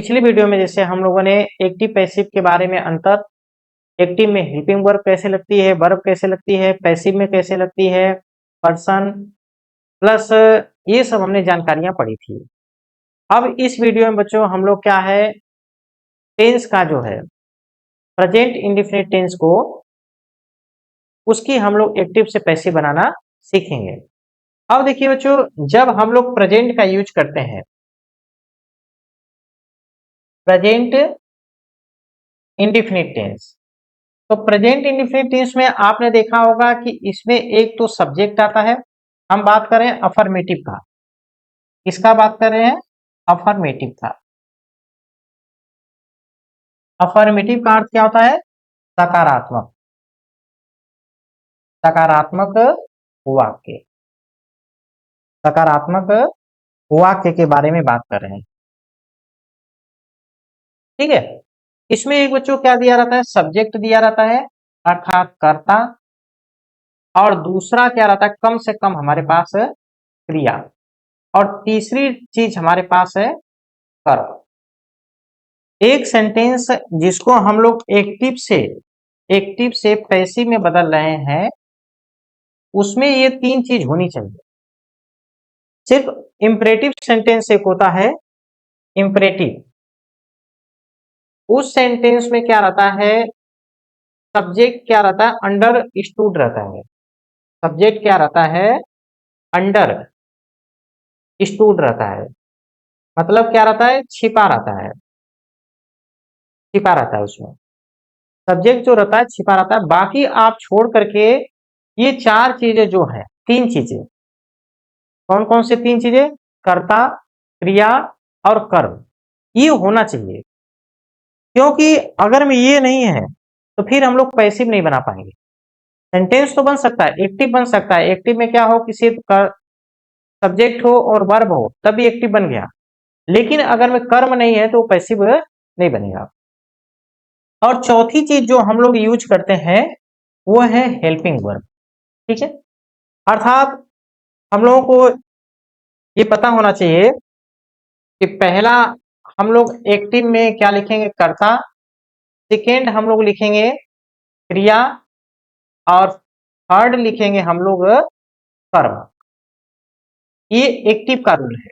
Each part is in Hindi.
पिछली वीडियो में जैसे हम लोगों ने एक्टिव पैसिव के बारे में अंतर, एक्टिव में हेल्पिंग वर्ब कैसे लगती है, वर्ब कैसे लगती है, पैसिव में कैसे लगती है, पर्सन प्लस ये सब हमने जानकारियां पढ़ी थी। अब इस वीडियो में बच्चों हम लोग क्या है, टेंस का जो है प्रेजेंट इंडेफिनिट टेंस को उसकी हम लोग एक्टिव से पैसिव बनाना सीखेंगे। अब देखिए बच्चों, जब हम लोग प्रेजेंट का यूज करते हैं, प्रेजेंट इंडेफिनिट टेंस, तो प्रेजेंट इंडेफिनिट टेंस में आपने देखा होगा कि इसमें एक तो सब्जेक्ट आता है। हम बात करें अफर्मेटिव का, किसका बात कर रहे हैं? अफर्मेटिव का। अफर्मेटिव का अर्थ क्या होता है? सकारात्मक, सकारात्मक वाक्य, सकारात्मक वाक्य के बारे में बात कर रहे हैं। ठीक है, इसमें एक बच्चों क्या दिया रहता है? सब्जेक्ट दिया रहता है अर्थात कर्ता, और दूसरा क्या रहता है? कम से कम हमारे पास क्रिया, और तीसरी चीज हमारे पास है कर्म। एक सेंटेंस जिसको हम लोग एक्टिव से पैसिव में बदल रहे हैं, उसमें ये तीन चीज होनी चाहिए। सिर्फ इंपरेटिव सेंटेंस एक होता है इंपरेटिव, उस सेंटेंस में क्या रहता है? सब्जेक्ट क्या रहता है? अंडर स्टूड रहता है। सब्जेक्ट क्या रहता है? अंडर स्टूड रहता है, मतलब क्या रहता है? छिपा रहता है, छिपा रहता है। उसमें सब्जेक्ट जो रहता है छिपा रहता है। बाकी आप छोड़ करके ये चार चीजें जो है, तीन चीजें, कौन कौन से तीन चीजें? कर्ता, क्रिया और कर्म, ये होना चाहिए। क्योंकि अगर में ये नहीं है तो फिर हम लोग पैसिव नहीं बना पाएंगे। सेंटेंस तो बन सकता है, एक्टिव बन सकता है। एक्टिव में क्या हो, किसी का सब्जेक्ट हो और वर्ब हो तभी एक्टिव बन गया, लेकिन अगर में कर्म नहीं है तो पैसिव नहीं बनेगा। और चौथी चीज जो हम लोग यूज करते हैं वो है हेल्पिंग वर्ब। ठीक है, अर्थात हम लोगों को ये पता होना चाहिए कि पहला हम लोग एक्टिव में क्या लिखेंगे? कर्ता, सेकेंड हम लोग लिखेंगे क्रिया, और थर्ड लिखेंगे हम लोग कर्म। ये एक्टिव का रूल है।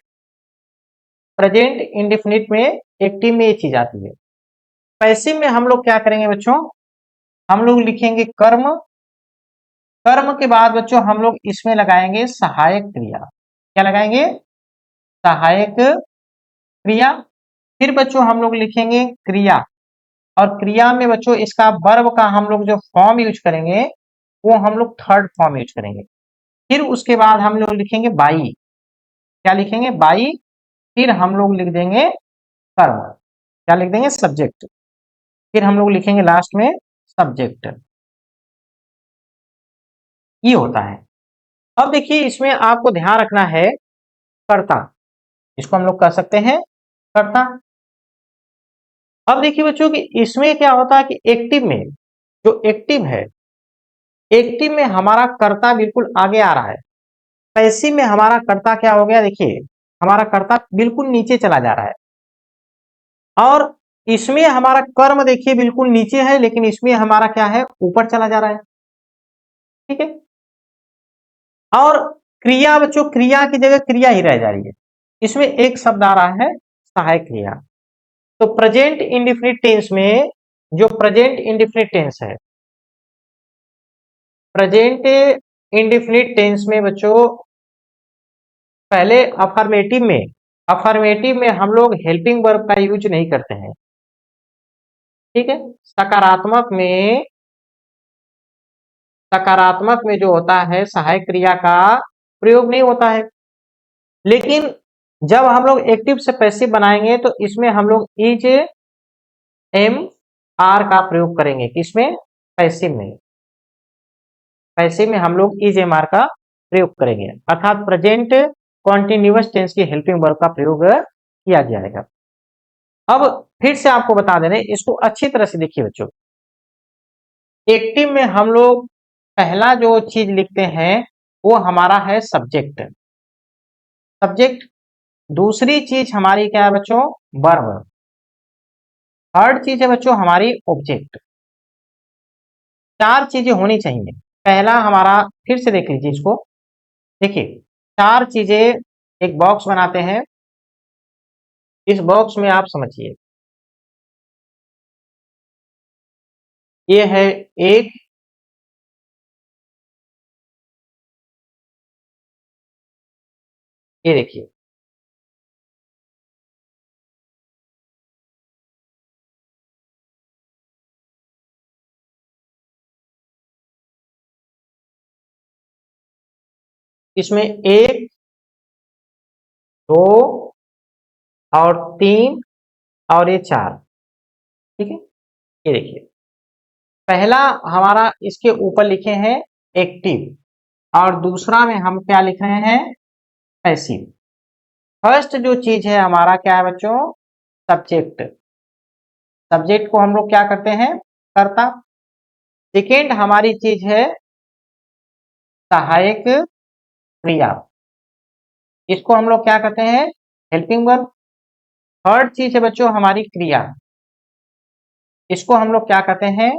प्रेजेंट इंडेफिनिट में एक्टिव में ये चीज आती है। पैसिव में हम लोग क्या करेंगे बच्चों? हम लोग लिखेंगे कर्म, कर्म के बाद बच्चों हम लोग इसमें लगाएंगे सहायक क्रिया। क्या लगाएंगे? सहायक क्रिया। फिर बच्चों हम लोग लिखेंगे क्रिया, और क्रिया में बच्चों इसका वर्ब का हम लोग जो फॉर्म यूज करेंगे वो हम लोग थर्ड फॉर्म यूज करेंगे। फिर उसके बाद हम लोग लिखेंगे बाई। क्या लिखेंगे? बाई। फिर हम लोग लिख देंगे कर्म। क्या लिख देंगे? सब्जेक्ट। फिर हम लोग लिखेंगे लास्ट में सब्जेक्ट। ये होता है। अब देखिए, इसमें आपको ध्यान रखना है कर्ता, इसको हम लोग कह सकते हैं कर्ता। अब देखिए बच्चों कि इसमें क्या होता है कि एक्टिव में, जो एक्टिव है, एक्टिव में हमारा कर्ता बिल्कुल आगे आ रहा है। पैसिव में हमारा कर्ता क्या हो गया? देखिए, हमारा कर्ता बिल्कुल नीचे चला जा रहा है, और इसमें हमारा कर्म देखिए बिल्कुल नीचे है, लेकिन इसमें हमारा क्या है? ऊपर चला जा रहा है। ठीक है, और क्रिया बच्चों, क्रिया की जगह क्रिया ही रह जा रही है। इसमें एक शब्द आ रहा है सहायक क्रिया। तो प्रेजेंट इंडेफिनिट टेंस में, जो प्रेजेंट इंडेफिनिट टेंस है, प्रेजेंट इंडेफिनिट टेंस में बच्चों पहले अफर्मेटिव में हम लोग हेल्पिंग वर्ब का यूज नहीं करते हैं। ठीक है, सकारात्मक में जो होता है सहायक क्रिया का प्रयोग नहीं होता है। लेकिन जब हम लोग एक्टिव से पैसिव बनाएंगे तो इसमें हम लोग इज एम आर का प्रयोग करेंगे। किसमें? पैसिव में। पैसिव में हम लोग इज एम आर का प्रयोग करेंगे, अर्थात प्रेजेंट कॉन्टिन्यूअस टेंस की हेल्पिंग वर्ब का प्रयोग किया जाएगा। अब फिर से आपको बता दे रहे, इसको अच्छी तरह से देखिए बच्चों। एक्टिव में हम लोग पहला जो चीज लिखते हैं वो हमारा है सब्जेक्ट। सब्जेक्ट। दूसरी चीज हमारी क्या है बच्चों? वर्ब। थर्ड चीज है बच्चों हमारी ऑब्जेक्ट। चार चीजें होनी चाहिए। पहला हमारा, फिर से देख लीजिए इसको, देखिए चार चीजें, एक बॉक्स बनाते हैं। इस बॉक्स में आप समझिए, ये है एक, ये देखिए इसमें एक, दो और तीन और ये चार, ठीक है। ये देखिए पहला हमारा इसके ऊपर लिखे हैं एक्टिव, और दूसरा में हम क्या लिख रहे हैं, पैसिव। फर्स्ट जो चीज है हमारा क्या है बच्चों, सब्जेक्ट। सब्जेक्ट को हम लोग क्या करते हैं, कर्ता। सेकेंड हमारी चीज है सहायक क्रिया, इसको हम लोग क्या कहते हैं, हेल्पिंग वर्ब। थर्ड चीज है बच्चों हमारी क्रिया, इसको हम लोग क्या कहते हैं,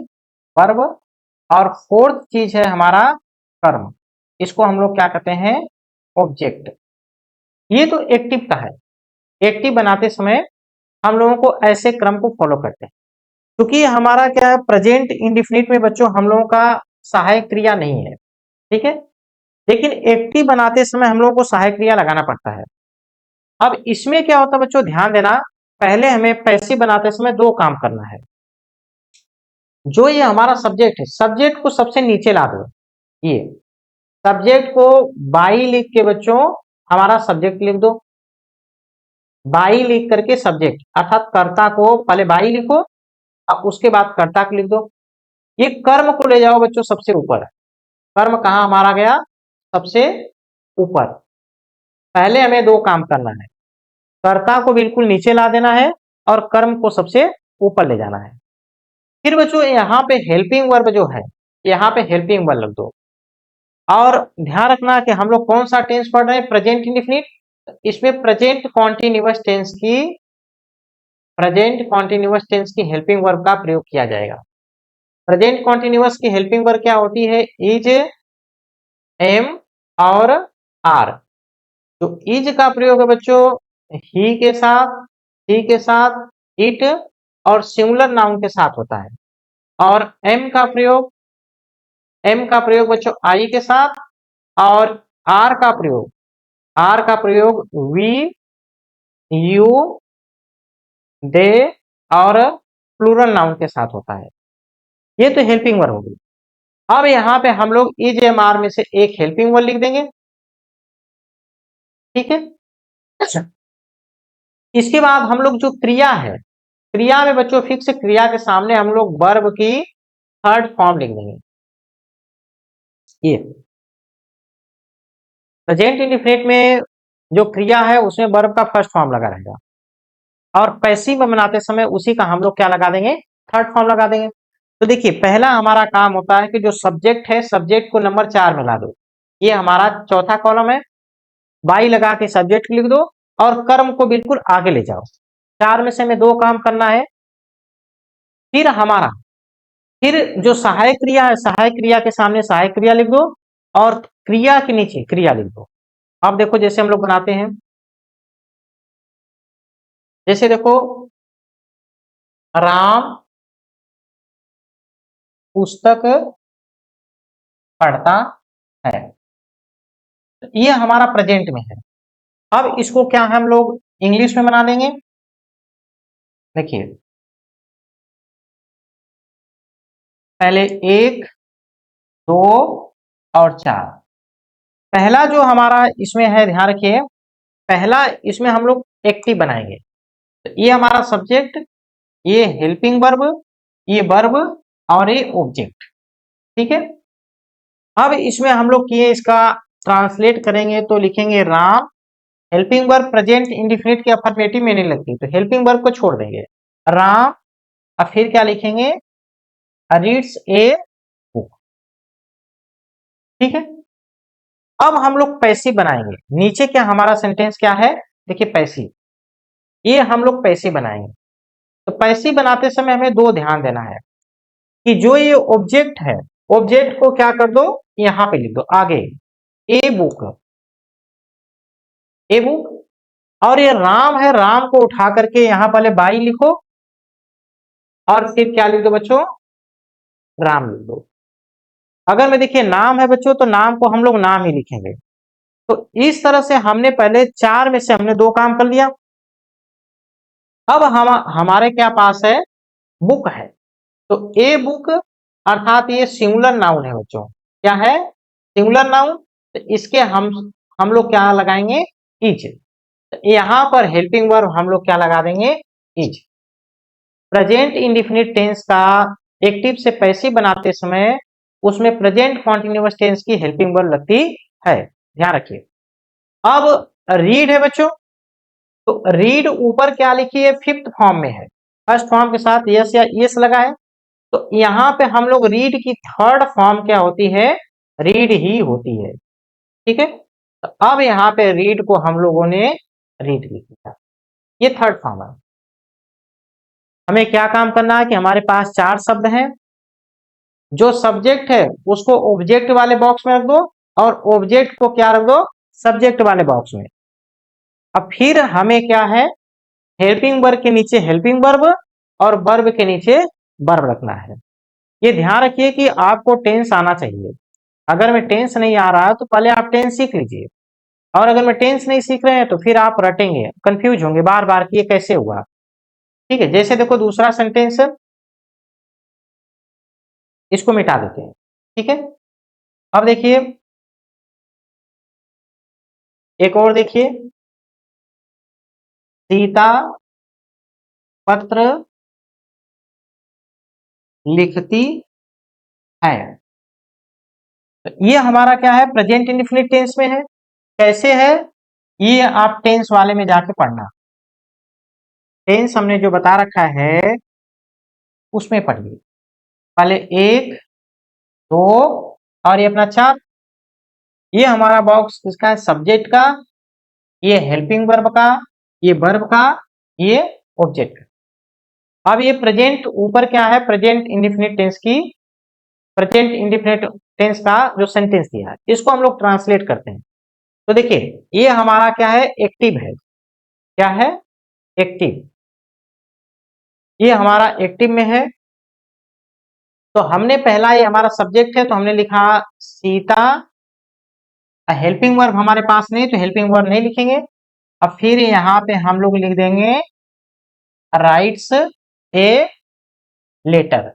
वर्ब। और फोर्थ चीज है हमारा कर्म, इसको हम लोग क्या कहते हैं, ऑब्जेक्ट। ये तो एक्टिव का है। एक्टिव बनाते समय हम लोगों को ऐसे क्रम को फॉलो करते हैं, क्योंकि हमारा क्या है, प्रेजेंट इंडिफिनिट में बच्चों हम लोगों का सहायक क्रिया नहीं है, ठीक है। लेकिन एक्टिव बनाते समय हम लोगों को सहायक क्रिया लगाना पड़ता है। अब इसमें क्या होता है बच्चों, ध्यान देना, पहले हमें पैसिव बनाते समय दो काम करना है। जो ये हमारा सब्जेक्ट है, सब्जेक्ट को सबसे नीचे ला दो। ये सब्जेक्ट को बाई लिख के बच्चों हमारा सब्जेक्ट लिख दो। बाई लिख करके सब्जेक्ट, अर्थात कर्ता को पहले बाई लिखो और उसके बाद कर्ता को लिख दो। ये कर्म को ले जाओ बच्चों सबसे ऊपर। कर्म कहां हमारा गया, सबसे ऊपर। पहले हमें दो काम करना है, कर्ता को बिल्कुल नीचे ला देना है और कर्म को सबसे ऊपर ले जाना है। फिर बच्चों यहाँ पे हेल्पिंग वर्ब जो है, यहाँ पे हेल्पिंग वर्ब लग दो। और ध्यान रखना कि हम लोग कौन सा टेंस पढ़ रहे हैं, प्रेजेंट इंडिफिनिट। इसमें प्रेजेंट कॉन्टिन्यूअस टेंस की हेल्पिंग वर्ब का प्रयोग किया जाएगा। प्रेजेंट कॉन्टिन्यूअस की हेल्पिंग वर्ब क्या होती है, इज, एम और आर। तो इज का प्रयोग है बच्चों ही के साथ, सी के साथ, इट और सिंगुलर नाउन के साथ होता है। और एम का प्रयोग बच्चों आई के साथ, और आर का प्रयोग, वी, यू, दे और प्लूरल नाउन के साथ होता है। ये तो हेल्पिंग वर्ब होगी। अब यहाँ पे हम लोग इज एम आर में से एक हेल्पिंग वर्ब लिख देंगे, ठीक है। अच्छा, इसके बाद हम लोग जो क्रिया है, क्रिया में बच्चों फिक्स क्रिया के सामने हम लोग वर्ब की थर्ड फॉर्म लिख देंगे। ये प्रेजेंट इंडिफिनिट में जो क्रिया है उसमें वर्ब का फर्स्ट फॉर्म लगा रहेगा, और पैसिव में बनाते समय उसी का हम लोग क्या लगा देंगे, थर्ड फॉर्म लगा देंगे। तो देखिए पहला हमारा काम होता है कि जो सब्जेक्ट है, सब्जेक्ट को नंबर 4 में ला दो। ये हमारा चौथा कॉलम है। बाई लगा के सब्जेक्ट लिख दो और कर्म को बिल्कुल आगे ले जाओ। 4 में से हमें 2 काम करना है। फिर जो सहायक क्रिया है, सहायक क्रिया के सामने सहायक क्रिया लिख दो और क्रिया के नीचे क्रिया लिख दो। अब देखो जैसे हम लोग बनाते हैं, जैसे देखो राम पुस्तक पढ़ता है, ये हमारा प्रेजेंट में है। अब इसको क्या हम लोग इंग्लिश में बना देंगे। देखिए पहले 1, 2 और 4। पहला जो हमारा इसमें है, ध्यान रखिए, पहला इसमें हम लोग एक्टिव बनाएंगे। तो ये हमारा सब्जेक्ट, ये हेल्पिंग वर्ब, ये वर्ब और ये ऑब्जेक्ट, ठीक है। अब इसमें हम लोग किए, इसका ट्रांसलेट करेंगे तो लिखेंगे Ram. Helping verb present indefinite के अफर्मेटिव में नहीं लगती, तो हेल्पिंग वर्ब को छोड़ देंगे, राम। अब फिर क्या लिखेंगे, रीड्स ए बुक, ठीक है। अब हम लोग पैसिव बनाएंगे। नीचे क्या हमारा सेंटेंस क्या है, देखिए पैसिव, ये हम लोग पैसिव बनाएंगे। तो पैसिव बनाते समय हमें दो ध्यान देना है कि जो ये ऑब्जेक्ट है, ऑब्जेक्ट को क्या कर दो, यहां पे लिख दो आगे ए बुक, ए बुक। और ये राम है, राम को उठा करके यहां पहले बाई लिखो और फिर क्या लिख दो बच्चों, राम लिख दो। अगर में देखिए नाम है बच्चों तो नाम को हम लोग नाम ही लिखेंगे। तो इस तरह से हमने पहले चार में से हमने दो काम कर लिया। अब हमारे क्या पास है, बुक है। तो ए बुक अर्थात ये सिंगुलर नाउन है बच्चों, क्या है, सिंगुलर नाउन। तो इसके हम लोग क्या लगाएंगे, इज। तो यहां पर हेल्पिंग वर्ब हम लोग क्या लगा देंगे, इज। प्रेजेंट इंडिफिनिट टेंस का एक्टिव से पैसिव बनाते समय उसमें प्रेजेंट कॉन्टिन्यूअस टेंस की हेल्पिंग वर्ब लगती है, ध्यान रखिए। अब रीड है बच्चों, तो रीड ऊपर क्या लिखी है, फिफ्थ फॉर्म में है, फर्स्ट फॉर्म के साथ यस या यस लगा है। तो यहां पे हम लोग रीड की थर्ड फॉर्म क्या होती है, रीड ही होती है, ठीक है। तो अब यहां पे रीड को हम लोगों ने रीड लिख दिया, ये थर्ड फॉर्म है। हमें क्या काम करना है कि हमारे पास चार शब्द हैं, जो सब्जेक्ट है उसको ऑब्जेक्ट वाले बॉक्स में रख दो और ऑब्जेक्ट को क्या रख दो, सब्जेक्ट वाले बॉक्स में। अब फिर हमें क्या है, हेल्पिंग वर्ब के नीचे हेल्पिंग वर्ब और वर्ब के नीचे वर्ब रखना है। ये ध्यान रखिए कि आपको टेंस आना चाहिए। अगर मैं टेंस नहीं आ रहा है तो पहले आप टेंस सीख लीजिए, और अगर मैं टेंस नहीं सीख रहे हैं तो फिर आप रटेंगे, कंफ्यूज होंगे बार बार कि ये कैसे हुआ, ठीक है। जैसे देखो दूसरा सेंटेंस, इसको मिटा देते हैं, ठीक है। अब देखिए एक और देखिए, सीता पत्र लिखती है। तो ये हमारा क्या है, प्रेजेंट इंडेफिनिट टेंस में है। कैसे है, ये आप टेंस वाले में जाके पढ़ना, टेंस हमने जो बता रखा है उसमें पढ़िए। पहले एक, दो और ये अपना चार, ये हमारा बॉक्स किसका है, सब्जेक्ट का, ये हेल्पिंग वर्ब का, ये वर्ब का, ये ऑब्जेक्ट का। अब ये प्रेजेंट ऊपर क्या है, प्रेजेंट इंडेफिनिट टेंस की, प्रेजेंट इंडेफिनिट टेंस का जो सेंटेंस दिया है इसको हम लोग ट्रांसलेट करते हैं। तो देखिए ये हमारा क्या है, एक्टिव है, क्या है, एक्टिव। ये हमारा एक्टिव में है। तो हमने पहला, ये हमारा सब्जेक्ट है तो हमने लिखा सीता, हेल्पिंग वर्ब हमारे पास नहीं तो हेल्पिंग वर्ब नहीं लिखेंगे। अब फिर यहाँ पे हम लोग लिख देंगे राइट्स ए लेटर।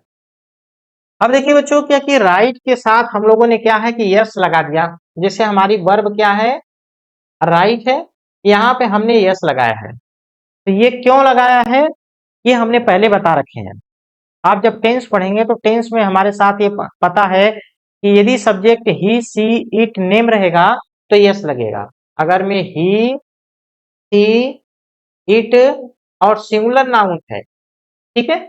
अब देखिए बच्चों क्या कि राइट के साथ हम लोगों ने क्या है कि यस लगा दिया, जैसे हमारी वर्ब क्या है, राइट है, यहाँ पे हमने यस लगाया है। तो ये क्यों लगाया है, ये हमने पहले बता रखे हैं। आप जब टेंस पढ़ेंगे तो टेंस में हमारे साथ ये पता है कि यदि subject he she it name रहेगा तो यस लगेगा। अगर में ही सी इट और सिंगुलर नाउन है, ठीक है,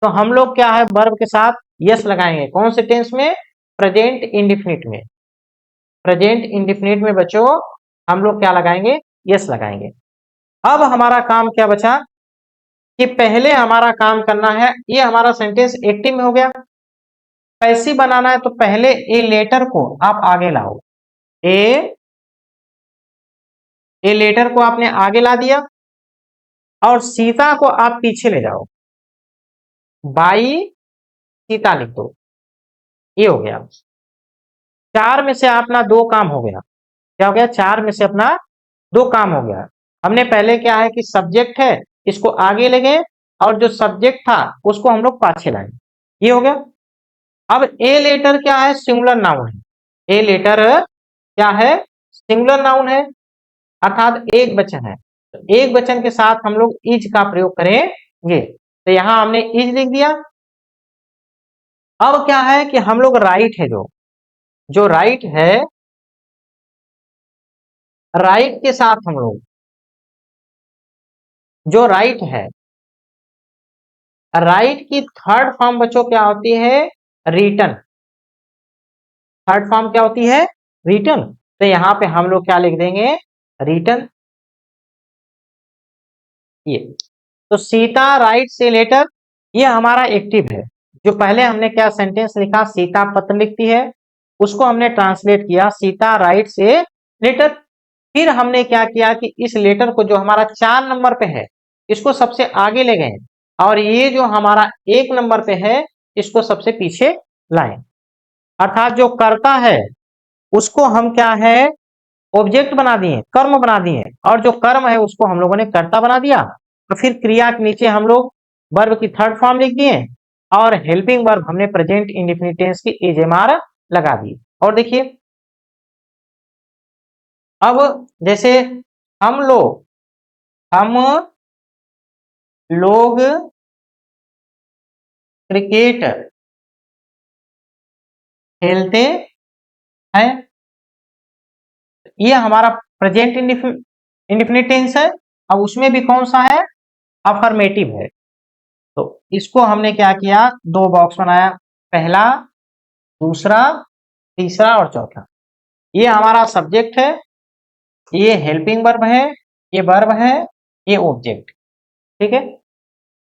तो हम लोग क्या है वर्ब के साथ यस लगाएंगे। कौन से टेंस में, प्रेजेंट इंडेफिनिट में। प्रेजेंट इंडेफिनिट में बच्चों हम लोग क्या लगाएंगे, यस लगाएंगे। अब हमारा काम क्या बचा कि पहले हमारा काम करना है, ये हमारा सेंटेंस एक्टिव में हो गया। पैसिव बनाना है तो पहले ए लेटर को आप आगे लाओ, ए लेटर को आपने आगे ला दिया और सीता को आप पीछे ले जाओ, बाई सीता लिख दो, ये हो गया। चार में से अपना दो काम हो गया, क्या हो गया, चार में से अपना दो काम हो गया। हमने पहले क्या है कि सब्जेक्ट है इसको आगे ले गए और जो सब्जेक्ट था उसको हम लोग पाछे लाए, ये हो गया। अब ए लेटर क्या है, सिंगुलर नाउन है। ए लेटर क्या है, सिंगुलर नाउन है, अर्थात एक वचन है। तो एक वचन के साथ हम लोग इज का प्रयोग करेंगे। तो यहां हमने इज लिख दिया। अब क्या है कि हम लोग राइट है, जो जो राइट है, राइट के साथ हम लोग, जो राइट है, राइट की थर्ड फॉर्म बच्चों क्या होती है, रिटन। थर्ड फॉर्म क्या होती है, रिटन। तो यहां पे हम लोग क्या लिख देंगे, रिटन, ये। तो सीता राइट्स ए लेटर, ये हमारा एक्टिव है। जो पहले हमने क्या सेंटेंस लिखा, सीता पत्र लिखती है, उसको हमने ट्रांसलेट किया सीता राइट्स ए लेटर। फिर हमने क्या किया कि इस लेटर को जो हमारा 4 नंबर पे है इसको सबसे आगे ले गए, और ये जो हमारा 1 नंबर पे है इसको सबसे पीछे लाए। अर्थात जो कर्ता है उसको हम क्या है ऑब्जेक्ट बना दिए, कर्म बना दिए, और जो कर्म है उसको हम लोगों ने कर्ता बना दिया। तो फिर क्रिया के नीचे हम लोग वर्ब की थर्ड फॉर्म लिख दिए, और हेल्पिंग वर्ब हमने प्रेजेंट इंडेफिनिट टेंस की एजेमार लगा दी। और देखिए अब जैसे हम लोग क्रिकेट खेलते हैं, ये हमारा प्रेजेंट इंडेफिनिट टेंस है। अब उसमें भी कौन सा है, अफर्मेटिव है। तो इसको हमने क्या किया, 2 बॉक्स बनाया, पहला, दूसरा, तीसरा और चौथा। ये हमारा सब्जेक्ट है, ये हेल्पिंग वर्ब है, ये वर्ब है, ये ऑब्जेक्ट। ठीक है,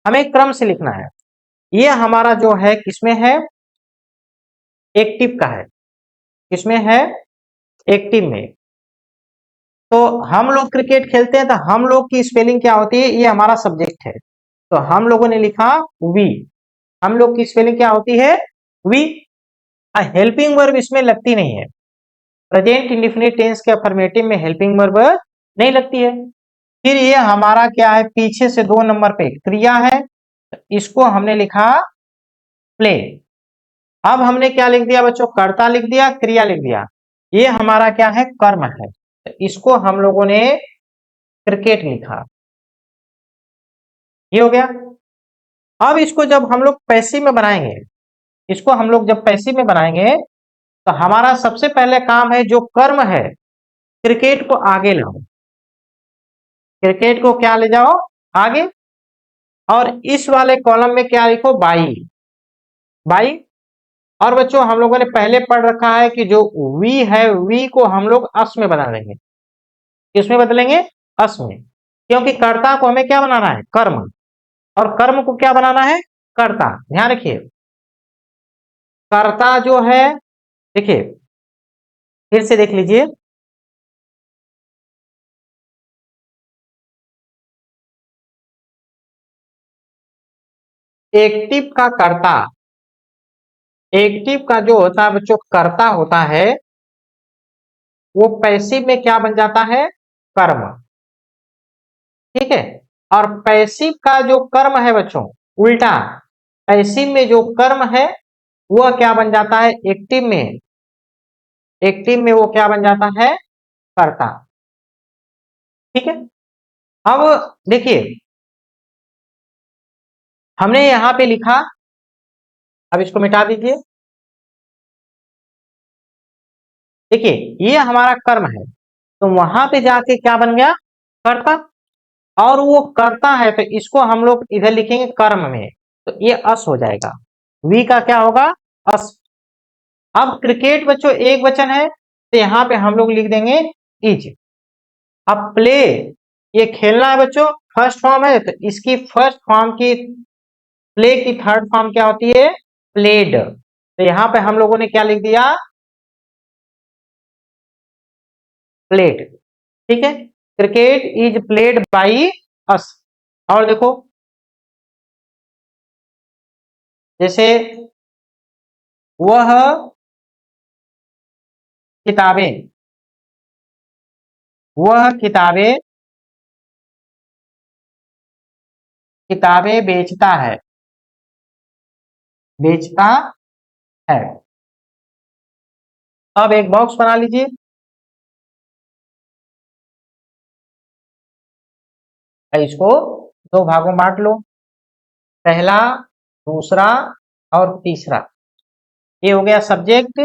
हमें क्रम से लिखना है। ये हमारा जो है किसमें है, एक्टिव का है। किसमें है, एक्टिव में। तो हम लोग क्रिकेट खेलते हैं, तो हम लोग की स्पेलिंग क्या होती है, ये हमारा सब्जेक्ट है, तो हम लोगों ने लिखा वी। हम लोग की स्पेलिंग क्या होती है, वी। हेल्पिंग वर्ब इसमें लगती नहीं है, प्रेजेंट इंडेफिनिट टेंस के अफर्मेटिव में हेल्पिंग वर्ब नहीं लगती है। फिर ये हमारा क्या है, पीछे से 2 नंबर पे क्रिया है, इसको हमने लिखा प्ले। अब हमने क्या लिख दिया बच्चों, कर्ता लिख दिया, क्रिया लिख दिया, ये हमारा क्या है, कर्म है, तो इसको हम लोगों ने क्रिकेट लिखा। ये हो गया। अब इसको जब हम लोग पैसिव में बनाएंगे, इसको हम लोग जब पैसिव में बनाएंगे, तो हमारा सबसे पहले काम है, जो कर्म है क्रिकेट को आगे लाओ। क्रिकेट को क्या ले जाओ, आगे। और इस वाले कॉलम में क्या लिखो, बाई। बाई। और बच्चों हम लोगों ने पहले पढ़ रखा है कि जो वी है, वी को हम लोग अस में बना देंगे। किसमें बदलेंगे, अस में, क्योंकि कर्ता को हमें क्या बनाना है, कर्म, और कर्म को क्या बनाना है, कर्ता। ध्यान रखिए, कर्ता जो है, देखिए फिर से देख लीजिए, एक्टिव का कर्ता, एक्टिव का जो होता है बच्चों कर्ता होता है, वो पैसिव में क्या बन जाता है, कर्म। ठीक है, और पैसिव का जो कर्म है बच्चों, उल्टा, पैसिव में जो कर्म है वह क्या बन जाता है, एक्टिव में, एक्टिव में वो क्या बन जाता है, कर्ता। ठीक है, अब देखिए हमने यहां पे लिखा, अब इसको मिटा दीजिए। देखिए ये हमारा कर्म है, तो वहां पे जाके क्या बन गया, कर्ता। और वो करता है, तो इसको हम लोग इधर लिखेंगे कर्म में, तो ये अस हो जाएगा, वी का क्या होगा, अस। अब क्रिकेट बच्चों एक वचन है, तो यहाँ पे हम लोग लिख देंगे इज। अब प्ले, ये खेलना है बच्चों, फर्स्ट फॉर्म है, तो इसकी फर्स्ट फॉर्म की, प्ले की थर्ड फॉर्म क्या होती है, प्लेड। तो यहाँ पे हम लोगों ने क्या लिख दिया, प्लेड। ठीक है, cricket is played by us. और देखो जैसे वह किताबें, वह किताबें, किताबें बेचता है, बेचता है। अब एक बॉक्स बना लीजिए, इसको 2 भागों में बांट लो, पहला, दूसरा और तीसरा। ये हो गया सब्जेक्ट,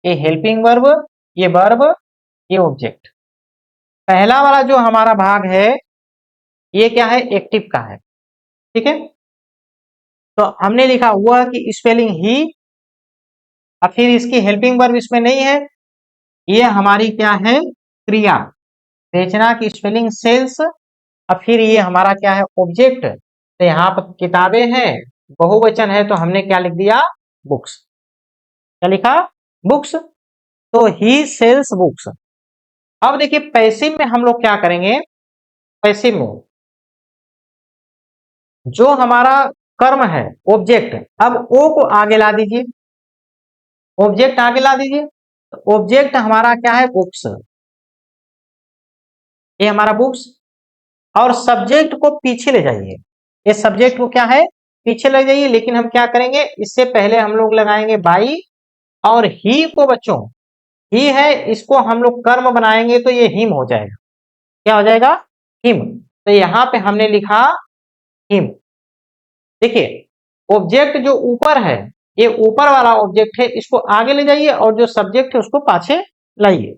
ये हेल्पिंग वर्ब, ये वर्ब, ये ऑब्जेक्ट। पहला वाला जो हमारा भाग है ये क्या है, एक्टिव का है। ठीक है, तो हमने लिखा हुआ कि स्पेलिंग ही, और फिर इसकी हेल्पिंग वर्ब इसमें नहीं है, ये हमारी क्या है, क्रिया। बेचना की स्पेलिंग सेल्स, अब फिर ये हमारा क्या है, ऑब्जेक्ट। तो यहाँ पर किताबें हैं, बहुवचन है, तो हमने क्या लिख दिया, बुक्स। क्या लिखा, बुक्स। तो ही सेल्स बुक्स। अब देखिए पैसिव में हम लोग क्या करेंगे, पैसिव में जो हमारा कर्म है, ऑब्जेक्ट, अब ओ को आगे ला दीजिए, ऑब्जेक्ट आगे ला दीजिए। तो ऑब्जेक्ट हमारा क्या है, बुक्स, ये हमारा बुक्स। और सब्जेक्ट को पीछे ले जाइए, ये सब्जेक्ट को क्या है, पीछे ले जाइए। लेकिन हम क्या करेंगे, इससे पहले हम लोग लगाएंगे बाई, और ही को बच्चों, ही है, इसको हम लोग कर्म बनाएंगे तो ये हिम हो जाएगा। क्या हो जाएगा, हिम। तो यहां पे हमने लिखा हिम। देखिए ऑब्जेक्ट जो ऊपर है, ये ऊपर वाला ऑब्जेक्ट है, इसको आगे ले जाइए, और जो सब्जेक्ट है उसको पाछे लाइए।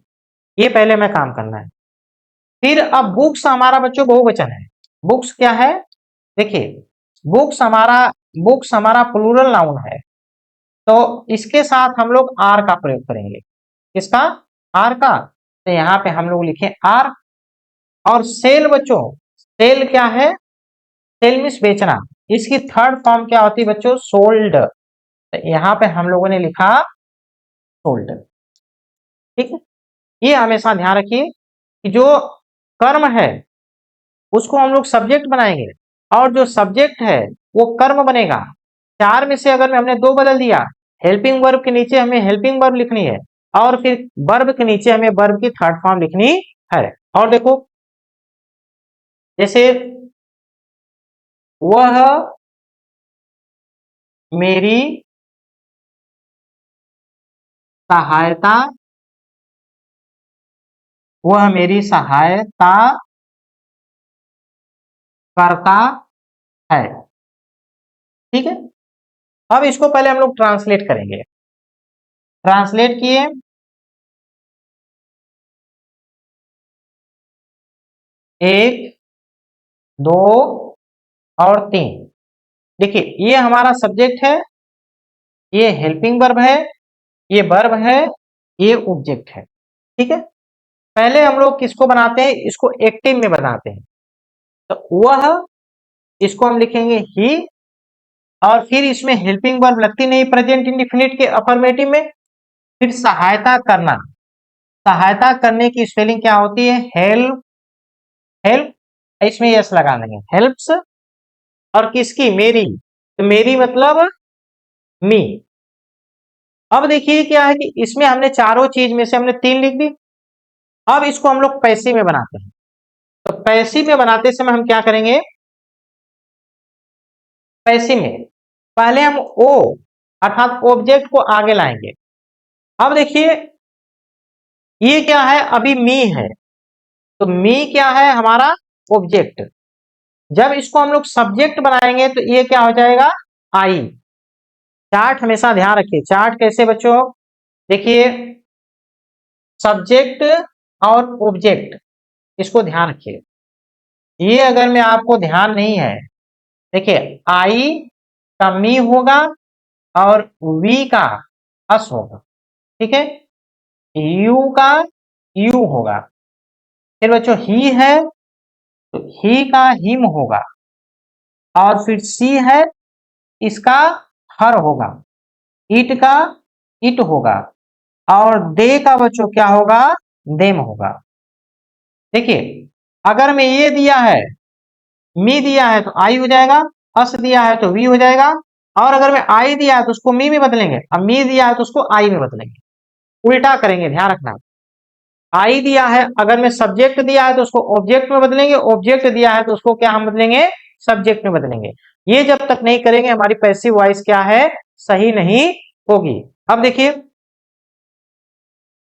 ये पहले में काम करना है। फिर अब बुक्स हमारा बच्चों बहुवचन है। बुक्स क्या है, देखिए बुक्स हमारा, बुक्स हमारा प्लूरल नाउन है, तो इसके साथ हम लोग आर का प्रयोग करेंगे। किसका, आर का। तो यहाँ पे हम लोग लिखे आर। और सेल बच्चों, सेल क्या है, सेल मीन्स बेचना, इसकी थर्ड फॉर्म क्या होती है बच्चों, सोल्ड। तो यहाँ पे हम लोगों ने लिखा सोल्ड। ठीक है, ये हमेशा ध्यान रखिए कि जो कर्म है उसको हम लोग सब्जेक्ट बनाएंगे, और जो सब्जेक्ट है वो कर्म बनेगा। चार में से अगर हमने दो बदल दिया, हेल्पिंग वर्ब के नीचे हमें हेल्पिंग वर्ब लिखनी है, और फिर वर्ब के नीचे हमें वर्ब की थर्ड फॉर्म लिखनी है। और देखो जैसे वह मेरी सहायता, वह मेरी सहायता करता है। ठीक है, अब इसको पहले हम लोग ट्रांसलेट करेंगे। ट्रांसलेट किए, एक, दो और तीन। देखिए ये हमारा सब्जेक्ट है, ये हेल्पिंग वर्ब है, ये वर्ब है, ये ऑब्जेक्ट है। ठीक है, पहले हम लोग किसको बनाते हैं, इसको एक्टिव में बनाते हैं। तो वह, इसको हम लिखेंगे ही, और फिर इसमें हेल्पिंग वर्ब लगती नहीं प्रेजेंट इंडिफिनिट के अफर्मेटिव में। फिर सहायता करना, सहायता करने की स्पेलिंग क्या होती है, हेल्प, हेल्प, इसमें यस लगा देंगे, हेल्प्स। और किसकी, मेरी, तो मेरी मतलब मी। अब देखिए क्या है कि इसमें हमने चारों चीज में से हमने तीन लिख दी। अब इसको हम लोग पैसिव में बनाते हैं। तो पैसिव में बनाते समय हम क्या करेंगे, पैसिव में पहले हम ओ अर्थात ऑब्जेक्ट को आगे लाएंगे। अब देखिए ये क्या है, अभी मी है, तो मी क्या है, हमारा ऑब्जेक्ट। जब इसको हम लोग सब्जेक्ट बनाएंगे तो ये क्या हो जाएगा, आई। चार्ट हमेशा ध्यान रखिए, चार्ट कैसे बच्चों, देखिए सब्जेक्ट और ऑब्जेक्ट, इसको ध्यान रखिए। ये अगर में आपको ध्यान नहीं है, देखिए आई का मी होगा, और वी का अस होगा। ठीक है, यू का यू होगा। फिर बच्चों ही है, तो ही का हिम होगा। और फिर सी है, इसका हर होगा। इट का इट होगा। और दे का बच्चों क्या होगा, देम होगा। देखिए अगर मैं ये दिया है, मी दिया है तो आई हो जाएगा, अस दिया है तो वी हो जाएगा। और अगर मैं आई दिया है तो उसको मी में बदलेंगे, अब मी दिया है तो उसको आई में बदलेंगे, उल्टा करेंगे, ध्यान रखना। आई दिया है, अगर मैं सब्जेक्ट दिया है तो उसको ऑब्जेक्ट में बदलेंगे, ऑब्जेक्ट दिया है तो उसको क्या हम बदलेंगे, सब्जेक्ट में बदलेंगे। ये जब तक नहीं करेंगे हमारी पैसिव वॉइस क्या है, सही नहीं होगी। अब देखिए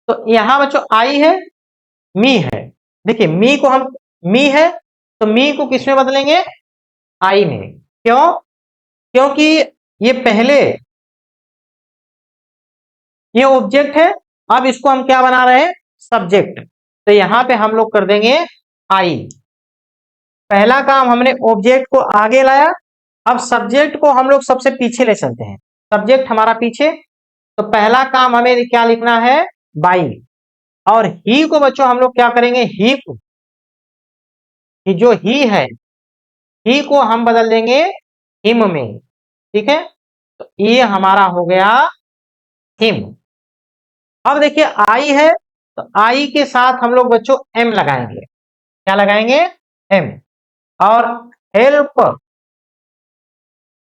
तो यहां बच्चों आई है, मी है। देखिए मी को हम, मी है तो मी को किस में बदलेंगे, आई में। क्यों, क्योंकि ये पहले ये ऑब्जेक्ट है, अब इसको हम क्या बना रहे हैं, सब्जेक्ट। तो यहां पे हम लोग कर देंगे आई। पहला काम हमने ऑब्जेक्ट को आगे लाया, अब सब्जेक्ट को हम लोग सबसे पीछे ले चलते हैं, सब्जेक्ट हमारा पीछे। तो पहला काम हमें क्या लिखना है, बाई। और ही को बच्चों हम लोग क्या करेंगे, ही को, कि जो ही है, ही को हम बदल देंगे हिम में, ठीक है। तो ये हमारा हो गया हिम। अब देखिए आई है, तो आई के साथ हम लोग बच्चों एम लगाएंगे। क्या लगाएंगे? एम। और हेल्प,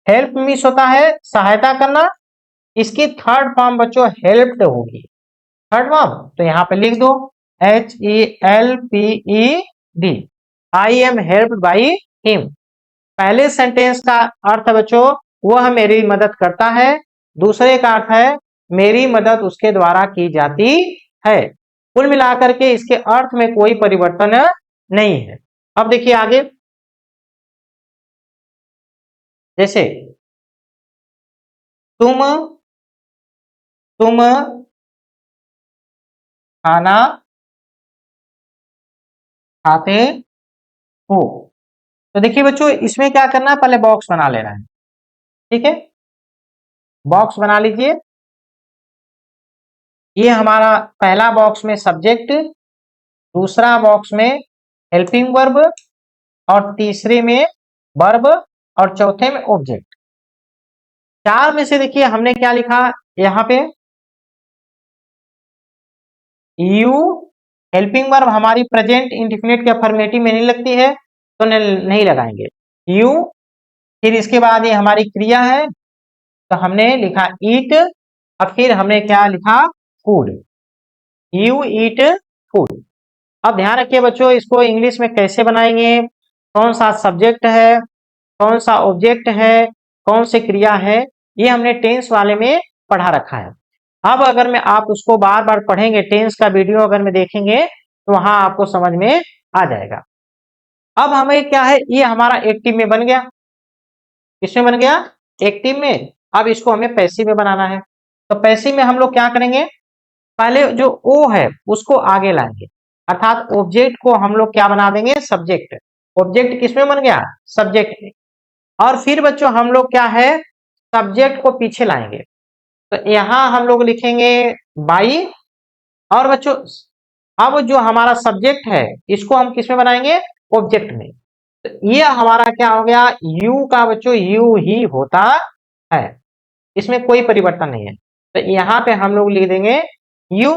हेल्प मीन्स होता है सहायता करना, इसकी थर्ड फॉर्म बच्चों हेल्प्ड होगी। थर्ड फॉर्म तो यहां पे लिख दो HELPED, I am helped by him. पहले सेंटेंस का अर्थ बच्चों वह मेरी मदद करता है, दूसरे का अर्थ है मेरी मदद उसके द्वारा की जाती है। कुल मिलाकर के इसके अर्थ में कोई परिवर्तन नहीं है। अब देखिए आगे, जैसे तुम खाना खाते हो। तो देखिए बच्चों इसमें क्या करना है, पहले बॉक्स बना लेना है, ठीक है। बॉक्स बना लीजिए। ये हमारा पहला बॉक्स में सब्जेक्ट, दूसरा बॉक्स में हेल्पिंग वर्ब, और तीसरे में वर्ब, और चौथे में ऑब्जेक्ट। चार में से देखिए हमने क्या लिखा यहाँ पे, यू हेल्पिंग वर्ब हमारी प्रेजेंट इंडिफिनिट के अफर्मेटिव में नहीं लगती है तो नहीं लगाएंगे यू। फिर इसके बाद ये हमारी क्रिया है, तो हमने लिखा ईट। अब फिर हमने क्या लिखा, फूड, यू ईट फूड। अब ध्यान रखिए बच्चों इसको इंग्लिश में कैसे बनाएंगे, कौन सा सब्जेक्ट है, कौन सा ऑब्जेक्ट है, कौन सी क्रिया है, ये हमने टेंस वाले में पढ़ा रखा है। अब अगर मैं आप उसको बार बार पढ़ेंगे, टेंस का वीडियो अगर मैं देखेंगे तो वहां आपको समझ में आ जाएगा। अब हमें क्या है, ये हमारा एक्टिव में बन गया। किसमें बन गया? एक्टिव में। अब इसको हमें पैसिव में बनाना है, तो पैसिव में हम लोग क्या करेंगे, पहले जो ओ है उसको आगे लाएंगे, अर्थात ऑब्जेक्ट को हम लोग क्या बना देंगे, सब्जेक्ट। ऑब्जेक्ट किसमें बन गया? सब्जेक्ट में। और फिर बच्चों हम लोग क्या है, सब्जेक्ट को पीछे लाएंगे, तो यहां हम लोग लिखेंगे बाई। और बच्चों अब जो हमारा सब्जेक्ट है इसको हम किसमें बनाएंगे, ऑब्जेक्ट में। तो ये हमारा क्या हो गया, यू का बच्चों यू ही होता है, इसमें कोई परिवर्तन नहीं है। तो यहाँ पे हम लोग लिख देंगे यू।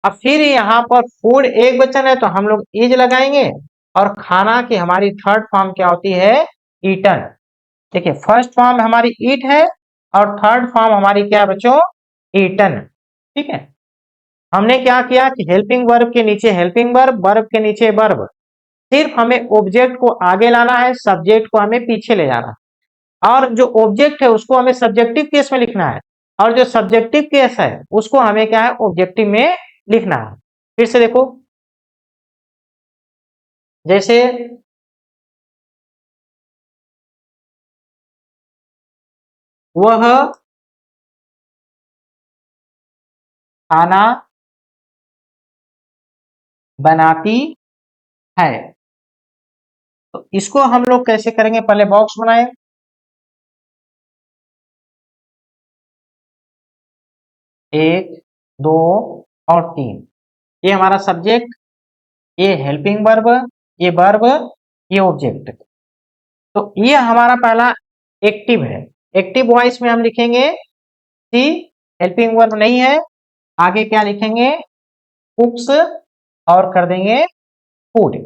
अब फिर यहाँ पर फूड एक वचन है तो हम लोग इज लगाएंगे, और खाना की हमारी थर्ड फॉर्म क्या होती है, ईटन। देखिए फर्स्ट फॉर्म हमारी ईट है, और थर्ड फॉर्म हमारी क्या है बच्चों, ईटन, ठीक है। हमने क्या किया कि हेल्पिंग वर्ब के नीचे हेल्पिंग वर्ब, वर्ब के नीचे वर्ब, सिर्फ हमें ऑब्जेक्ट को आगे लाना है, सब्जेक्ट को हमें पीछे ले जाना है। और जो ऑब्जेक्ट है उसको हमें सब्जेक्टिव केस में लिखना है, और जो सब्जेक्टिव केस है उसको हमें क्या है, ऑब्जेक्टिव में लिखना है। फिर से देखो, जैसे वह खाना बनाती है, तो इसको हम लोग कैसे करेंगे, पहले बॉक्स बनाए, एक, दो और तीन। ये हमारा सब्जेक्ट, ये हेल्पिंग वर्ब, ये वर्ब, ये ऑब्जेक्ट। तो ये हमारा पहला एक्टिव है। एक्टिव वॉइस में हम लिखेंगे सी, हेल्पिंग वर्ब नहीं है, आगे क्या लिखेंगे, कुक्स, और कर देंगे फूड।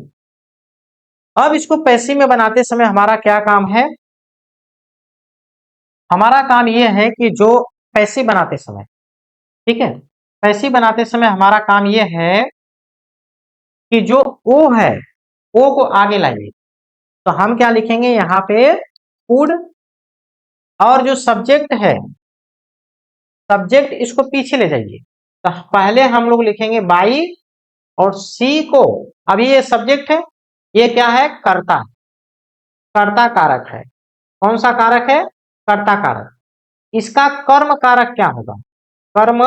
अब इसको पैसिव में बनाते समय हमारा क्या काम है, हमारा काम यह है कि जो पैसिव बनाते समय, ठीक है, पैसिव बनाते समय हमारा काम यह है कि जो ओ है, ओ को आगे लाइए। तो हम क्या लिखेंगे यहाँ पे, फूड, और जो सब्जेक्ट है, सब्जेक्ट इसको पीछे ले जाइए। तो पहले हम लोग लिखेंगे बाई, और सी को, अभी ये सब्जेक्ट है, ये क्या है, कर्ता, कर्ता कारक है। कौन सा कारक है, कर्ता कारक। इसका कर्म कारक क्या होगा, कर्म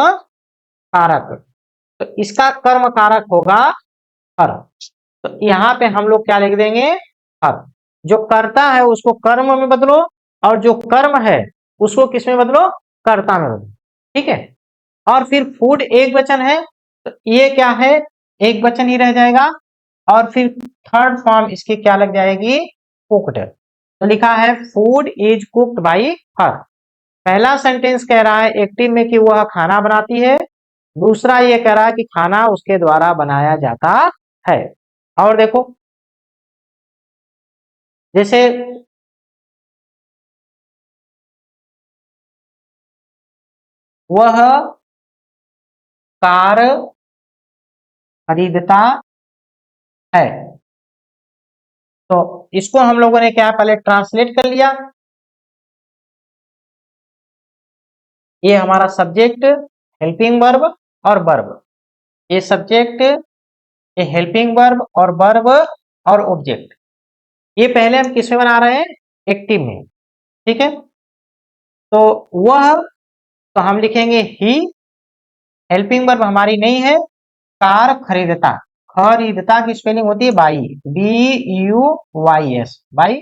कारक, तो इसका कर्म कारक होगा हर। तो यहाँ पे हम लोग क्या लिख देंगे, हर। जो कर्ता है उसको कर्म में बदलो, और जो कर्म है उसको किस में बदलो, कर्ता में बदलो, ठीक है। और फिर फूड एक वचन है, तो ये क्या है, एक वचन ही रह जाएगा। और फिर थर्ड फॉर्म इसकी क्या लग जाएगी, कुक्ड। तो लिखा है food is cooked by her. पहला सेंटेंस कह रहा है एक्टिव में कि वह खाना बनाती है, दूसरा ये कह रहा है कि खाना उसके द्वारा बनाया जाता है। और देखो जैसे वह कार खरीदता है, तो इसको हम लोगों ने क्या पहले ट्रांसलेट कर लिया। ये हमारा सब्जेक्ट, हेल्पिंग वर्ब और वर्ब। ये सब्जेक्ट, ये हेल्पिंग वर्ब और वर्ब और ऑब्जेक्ट। ये पहले हम किसमें बना रहे हैं, एक्टिव में। ठीक है, तो वह, तो हम लिखेंगे ही। हेल्पिंग वर्ब हमारी नहीं है, कार खरीदता। खरीदता की स्पेलिंग होती है बाई, BUYS, बाई।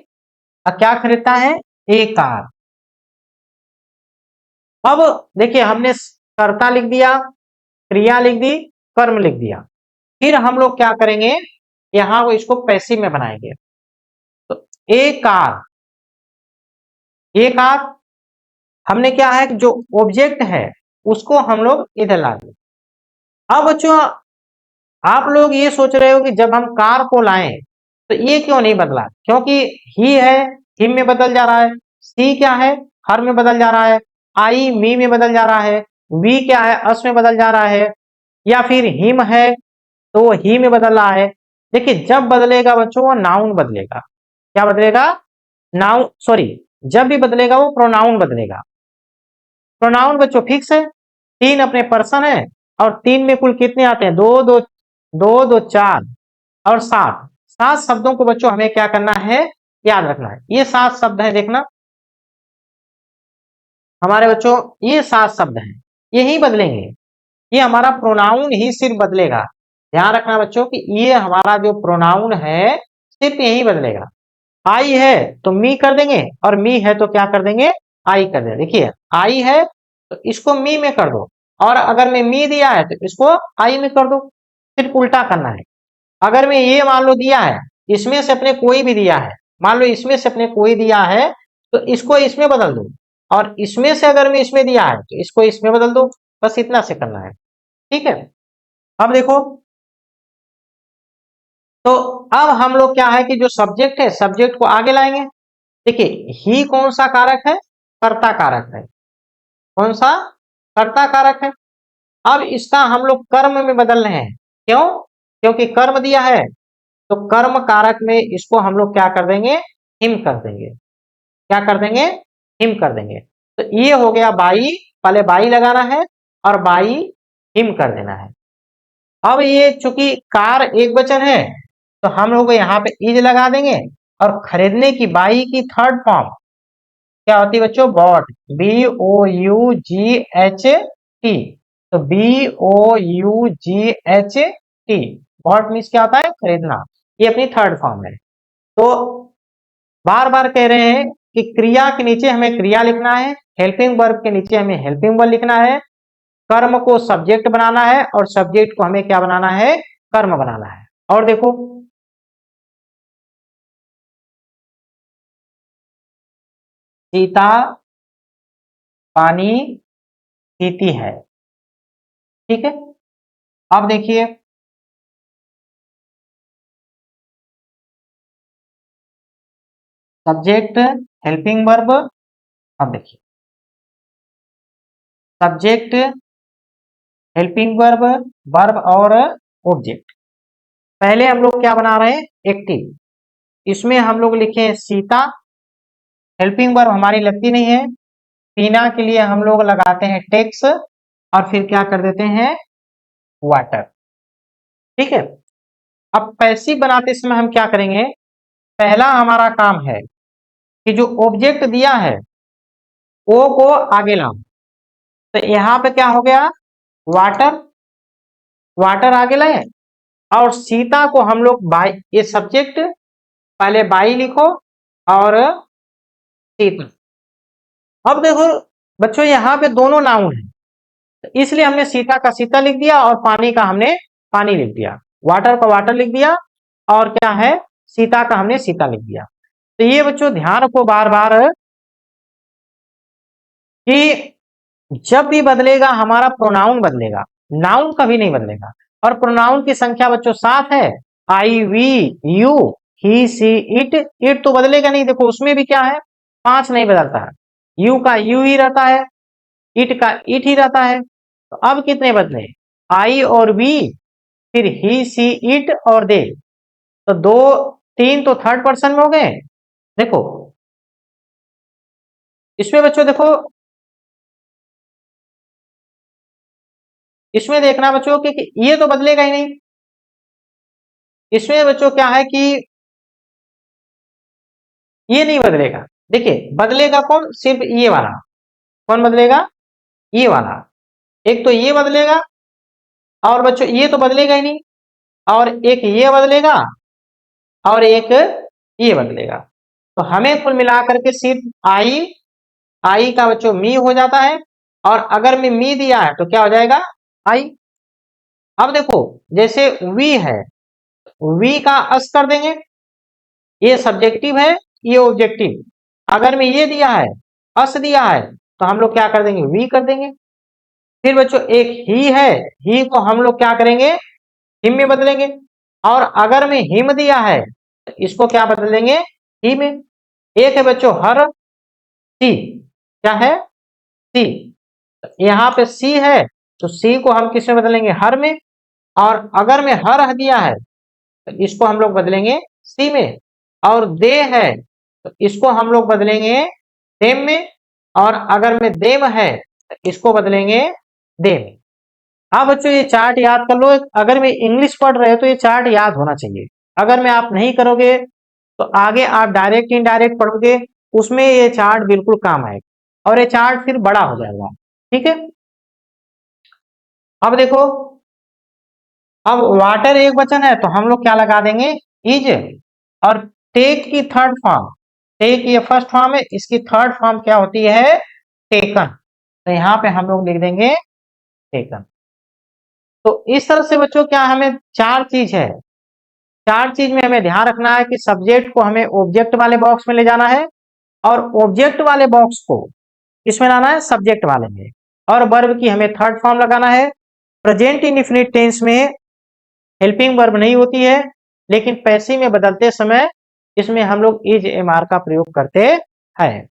अब क्या खरीदता है, ए कार। अब देखिए हमने कर्ता लिख दिया, क्रिया लिख दी, कर्म लिख दिया। फिर हम लोग क्या करेंगे, यहां वो इसको पैसिव में बनाएंगे। तो ए कार, ए कार हमने क्या है कि जो ऑब्जेक्ट है उसको हम लोग इधर ला दिए। अब बच्चों आप लोग ये सोच रहे हो कि जब हम कार को लाएं तो ये क्यों नहीं बदला, क्योंकि ही है, हिम में बदल जा रहा है। सी क्या है, हर में बदल जा रहा है। आई मी में बदल जा रहा है। वी क्या है, अस में बदल जा रहा है। या फिर हिम है तो वो ही में बदल रहा है। देखिए जब बदलेगा बच्चों वो नाउन बदलेगा। क्या बदलेगा, नाउन, सॉरी, जब भी बदलेगा वो प्रोनाउन बदलेगा। प्रोनाउन बच्चों फिक्स है, तीन अपने पर्सन है, और तीन में कुल कितने आते हैं, दो दो, दो दो चार और सात। सात शब्दों को बच्चों हमें क्या करना है, याद रखना है। ये सात शब्द है, देखना हमारे बच्चों, ये सात शब्द हैं, यही बदलेंगे। ये हमारा प्रोनाउन ही सिर्फ बदलेगा। ध्यान रखना बच्चों कि ये हमारा जो प्रोनाउन है सिर्फ यही बदलेगा। आई है तो मी कर देंगे, और मी है तो क्या कर देंगे, आई कर देंगे। देखिए आई है तो इसको मी में कर दो, और अगर मैं मी दिया है तो इसको आई में कर दो। सिर्फ उल्टा करना है। अगर मैं ये मान लो दिया है, इसमें से अपने कोई भी दिया है, मान लो इसमें से अपने कोई दिया है तो इसको इसमें बदल दो, और इसमें से अगर मैं इसमें दिया है तो इसको इसमें बदल दो। बस इतना से करना है। ठीक है, अब देखो, तो अब हम लोग क्या है कि जो सब्जेक्ट है सब्जेक्ट को आगे लाएंगे। देखिए ही कौन सा कारक है, कर्ता कारक है। कौन सा, कर्ता कारक है। अब इसका हम लोग कर्म में बदल रहे हैं। क्यों, क्योंकि कर्म दिया है तो कर्म कारक में इसको हम लोग क्या कर देंगे, हिम कर देंगे। क्या कर देंगे, हिम कर देंगे। तो ये हो गया बाई, पहले बाई लगाना है और बाई हिम कर देना है। अब ये चूंकि कार एक वचन है तो हम लोग यहाँ पे इज लगा देंगे, और खरीदने की बाई की थर्ड फॉर्म क्या होती है बच्चों, बॉट, BOUGHT। तो BOUGHT, बॉट मीन्स क्या होता है, खरीदना। ये अपनी थर्ड फॉर्म है। तो बार बार कह रहे हैं कि क्रिया के नीचे हमें क्रिया लिखना है, हेल्पिंग वर्ब के नीचे हमें हेल्पिंग वर्ब लिखना है, कर्म को सब्जेक्ट बनाना है, और सब्जेक्ट को हमें क्या बनाना है, कर्म बनाना है। और देखो सीता पानी पीती है। ठीक है, अब देखिए सब्जेक्ट, हेल्पिंग वर्ब। अब देखिए सब्जेक्ट, हेल्पिंग वर्ब, वर्ब और ऑब्जेक्ट। पहले हम लोग क्या बना रहे हैं, एक्टिव। इसमें हम लोग लिखे सीता, हेल्पिंग वर्ब हमारी लगती नहीं है। पीना के लिए हम लोग लगाते हैं टेक्स, और फिर क्या कर देते हैं, वाटर। ठीक है, अब पैसिव बनाते समय हम क्या करेंगे, पहला हमारा काम है कि जो ऑब्जेक्ट दिया है ओ को आगे लाओ। तो यहाँ पे क्या हो गया, वाटर, वाटर आगे लाए, और सीता को हम लोग बाई, ये सब्जेक्ट पहले बाई लिखो और सीता। अब देखो बच्चों यहाँ पे दोनों नाउन है, तो इसलिए हमने सीता का सीता लिख दिया और पानी का हमने पानी लिख दिया, वाटर का वाटर लिख दिया, और क्या है, सीता का हमने सीता लिख दिया। तो ये बच्चों ध्यान रखो बार बार कि जब भी बदलेगा हमारा प्रोनाउन बदलेगा, नाउन कभी नहीं बदलेगा। और प्रोनाउन की संख्या बच्चों 7 है, I, we, you, he, she, it. It तो बदलेगा नहीं, देखो उसमें भी क्या है, 5 नहीं बदलता है। यू का यू ही रहता है, इट का इट ही रहता है। तो अब कितने बदले, आई और वी, फिर ही, सी, इट और दे। तो 2 3 तो थर्ड पर्सन में हो गए। देखो इसमें बच्चों, देखो इसमें देखना बच्चों कि ये तो बदलेगा ही नहीं। इसमें बच्चों क्या है कि ये नहीं बदलेगा। देखिए बदलेगा कौन, सिर्फ ये वाला। कौन बदलेगा, ये वाला। एक तो ये बदलेगा, और बच्चों ये तो बदलेगा ही नहीं, और एक ये बदलेगा, और एक ये बदलेगा। तो हमें कुल मिलाकर के सिर्फ आई, आई का बच्चों मी हो जाता है। और अगर मैं मी दिया है तो क्या हो जाएगा, आई। अब देखो जैसे वी है, वी का अस कर देंगे, ये सब्जेक्टिव है, ये ऑब्जेक्टिव। अगर मैं ये दिया है, अस दिया है, तो हम लोग क्या कर देंगे, वी कर देंगे। फिर बच्चों एक ही है, ही को हम लोग क्या करेंगे, हिम में बदलेंगे। और अगर मैं हिम दिया है तो इसको क्या बदलेंगे, ही में। एक है बच्चों हर, सी, क्या है, सी। यहाँ पे सी है तो सी को हम किस में बदलेंगे, हर में। और अगर मैं हर दिया है तो इसको हम लोग बदलेंगे सी में। और दे है तो इसको हम लोग बदलेंगे देम में। और अगर में देम है तो इसको बदलेंगे दे में। हाँ बच्चों ये चार्ट याद कर लो, अगर मैं इंग्लिश पढ़ रहे हो तो ये चार्ट याद होना चाहिए। अगर मैं आप नहीं करोगे तो आगे आप डायरेक्ट इनडायरेक्ट पढ़ोगे, उसमें ये चार्ट बिल्कुल काम आएगा, और ये चार्ट फिर बड़ा हो जाएगा। ठीक है, अब देखो, अब वाटर एक वचन है तो हम लोग क्या लगा देंगे, इज। और टेक की थर्ड फॉर्म, टेक ये फर्स्ट फॉर्म है, इसकी थर्ड फॉर्म क्या होती है, टेकन। तो यहाँ पे हम लोग लिख देंगे टेकन। तो इस तरह से बच्चों क्या हमें 4 चीज है, 4 चीज में हमें ध्यान रखना है कि सब्जेक्ट को हमें ऑब्जेक्ट वाले बॉक्स में ले जाना है, और ऑब्जेक्ट वाले बॉक्स को इसमें लाना है सब्जेक्ट वाले में। और वर्ब की हमें थर्ड फॉर्म लगाना है। प्रेजेंट इंडेफिनिट टेंस में हेल्पिंग वर्ब नहीं होती है, लेकिन पैसिव में बदलते समय इसमें हम लोग इज एम आर का प्रयोग करते हैं।